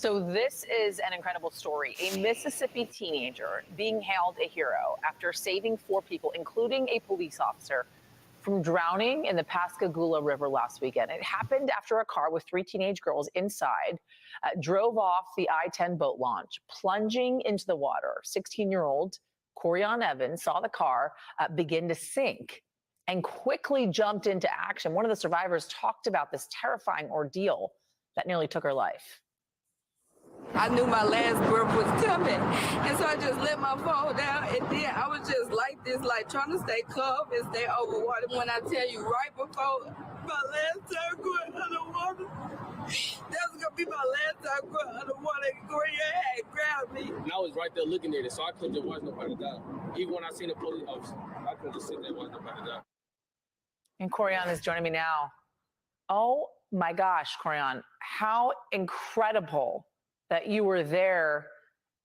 So this is an incredible story. A Mississippi teenager being hailed a hero after saving 4 people, including a police officer, from drowning in the Pascagoula River last weekend. It happened after a car with 3 teenage girls inside drove off the I-10 boat launch, plunging into the water. 16-year-old Corian Evans saw the car begin to sink and quickly jumped into action. One of the survivors talked about this terrifying ordeal that nearly took her life. I knew my last breath was coming, and so I just let my phone down, and then I was just like this, like trying to stay calm and stay over water. When I tell you, right before my last time going underwater, that was gonna be my last time going underwater, and Corian had grabbed me. And I was right there looking at it, so I couldn't just watch nobody die. Even when I seen the police officer, I couldn't just sit there and watch nobody die. And Corian is joining me now. Oh my gosh, Corian, how incredible that you were there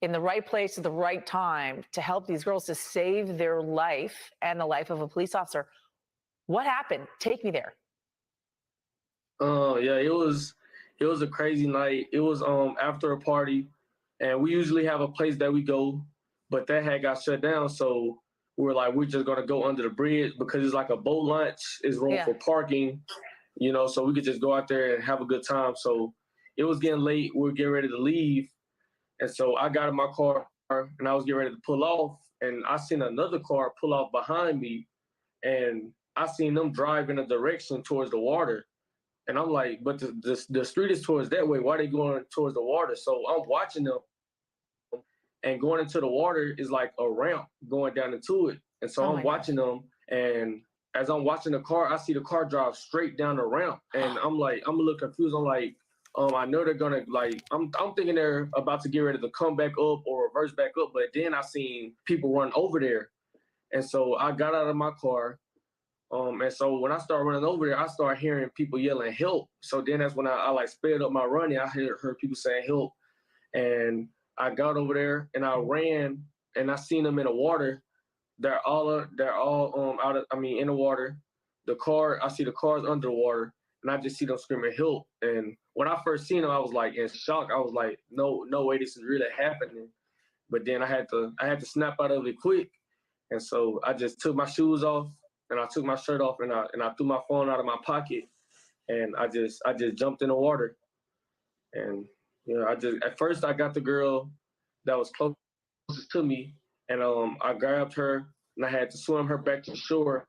in the right place at the right time to help these girls, to save their life and the life of a police officer. What happened? Take me there. Yeah, it was a crazy night. It was after a party, and we usually have a place that we go, but that had got shut down. So we were like, we're just gonna go under the bridge because it's like a boat launch. It's room for parking, so we could just go out there and have a good time. So it was getting late. We were getting ready to leave. And so I got in my car and I was getting ready to pull off. And I seen another car pull off behind me. And I seen them drive in a direction towards the water. And I'm like, but the street is towards that way. Why are they going towards the water? So I'm watching them. And going into the water is like a ramp going down into it. And so I'm watching them. And as I'm watching the car, I see the car drive straight down the ramp. And I'm like, I'm a little confused. I'm like, I know they're gonna I'm thinking they're about to get ready to come back up or reverse back up, but then I seen people run over there. And so I got out of my car. And so when I started running over there, I started hearing people yelling help. So then that's when I like sped up my running. I heard people saying help. And I got over there and I ran and I seen them in the water. They're all in the water. I see the cars under the water. And I just see them screaming help. And when I first seen them, I was like in shock. I was like, no way, this is really happening. But then I had to snap out of it quick. And so I just took my shoes off and I took my shirt off and I threw my phone out of my pocket and I just jumped in the water. And at first I got the girl that was closest to me and I grabbed her and I had to swim her back to shore.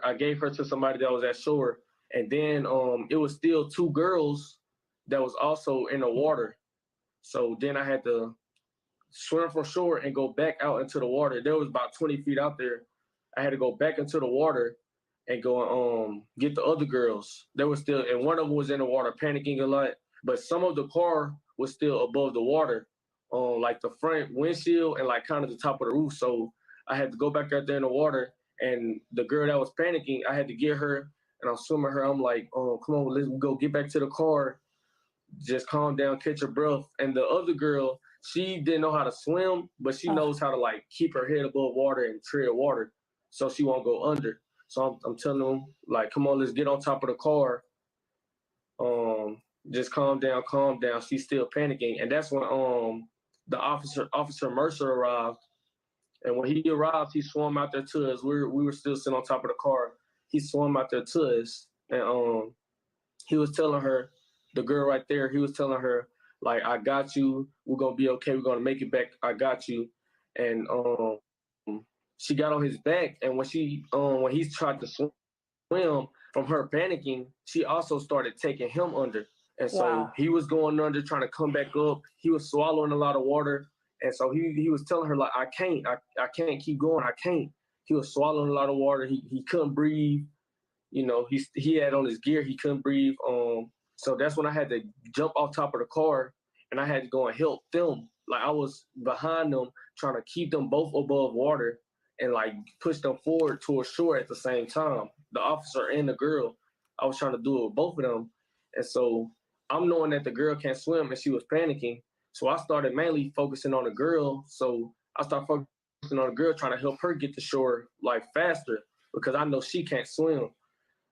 I gave her to somebody that was at shore. And then it was still 2 girls that was also in the water. So then I had to swim from shore and go back out into the water. There was about 20 feet out there. I had to go back into the water and go get the other girls. They were still, and one of them was in the water panicking a lot, but some of the car was still above the water, like the front windshield and like kind of the top of the roof. So I had to go back out there in the water, and the girl that was panicking, I had to get her. And I'm swimming her. I'm like, come on, let's go get back to the car. Just calm down, catch your breath. And the other girl, she didn't know how to swim, but she knows how to like keep her head above water and tread water so she won't go under. So I'm telling them, like, come on, let's get on top of the car. Just calm down. She's still panicking. And that's when the Officer Mercer arrived. And when he arrived, he swam out there to us. We were still sitting on top of the car. He swam out there to us, and he was telling her, the girl right there, he was telling her, like, I got you. We're going to be okay. We're going to make it back. I got you. And she got on his back, and when he tried to swim from her panicking, she also started taking him under. And so he was going under, trying to come back up. He was swallowing a lot of water. And so he was telling her, like, I can't keep going. I can't. He was swallowing a lot of water. He couldn't breathe. He had on his gear. He couldn't breathe. So that's when I had to jump off top of the car and I had to go and help them. Like I was behind them trying to keep them both above water and like push them forward towards shore at the same time. The officer and the girl, I was trying to do it with both of them. And so I'm knowing that the girl can't swim and she was panicking. So I started mainly focusing on the girl. So I started focusing on the girl, trying to help her get to shore like faster because I know she can't swim.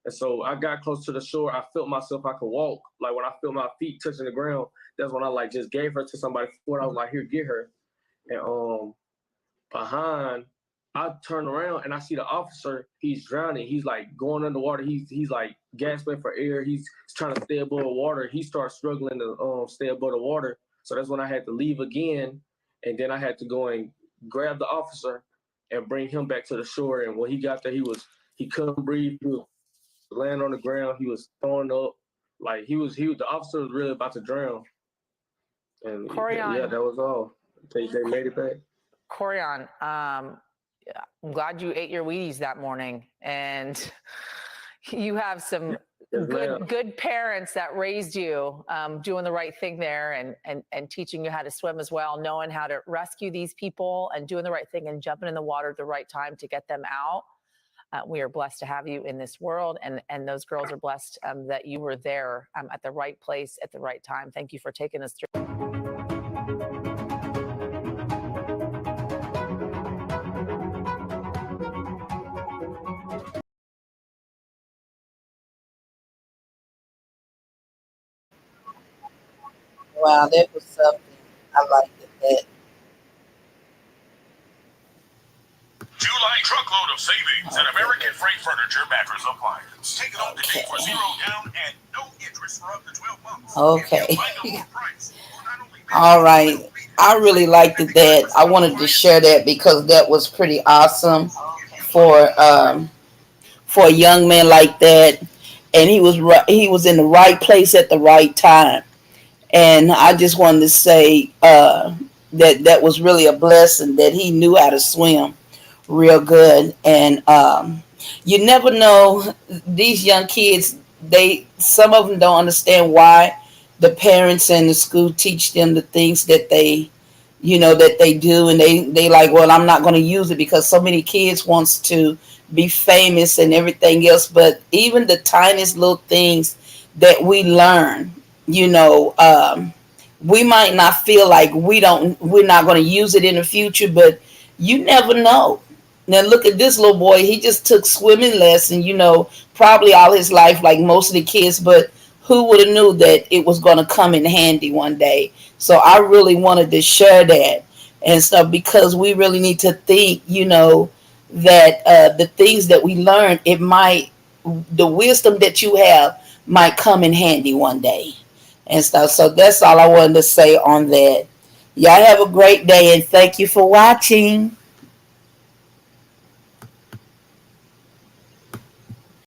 And so I got close to the shore. I felt myself I could walk. Like when I feel my feet touching the ground, that's when I like just gave her to somebody. I was like, here, get her. And behind, I turn around and I see the officer. He's drowning. He's like going underwater. He's like gasping for air. He's trying to stay above the water. He starts struggling to stay above the water. So that's when I had to leave again, and then I had to go and grab the officer and bring him back to the shore. And when he got there, he couldn't breathe. He was laying on the ground. He was throwing up. Like the officer was really about to drown. And Corian, yeah, that was all. They made it back. Corian, I'm glad you ate your Wheaties that morning, and you have some good parents that raised you, doing the right thing there and teaching you how to swim as well, knowing how to rescue these people and doing the right thing and jumping in the water at the right time to get them out. We are blessed to have you in this world, and those girls are blessed that you were there at the right place at the right time. Thank you for taking us through. Wow, that was something. I liked that. July truckload of savings at American Freight Furniture Mattress Appliance. Take it home today for $0 down and no interest for up to 12 months. Okay. All right. I really liked that. I wanted to share that because that was pretty awesome for a young man like that, and he was in the right place at the right time. And I just wanted to say that was really a blessing that he knew how to swim real good. And you never know, these young kids, some of them don't understand why the parents and the school teach them the things that they do, and they like, well, I'm not going to use it because so many kids wants to be famous and everything else. But even the tiniest little things that we learn, we might not feel like we're not going to use it in the future, but you never know. Now look at this little boy. He just took swimming lesson, probably all his life, like most of the kids, but who would have knew that it was going to come in handy one day? So I really wanted to share that and stuff because we really need to think, that the things that we learn, the wisdom that you have might come in handy one day and stuff. So that's all I wanted to say on that. Y'all have a great day and thank you for watching.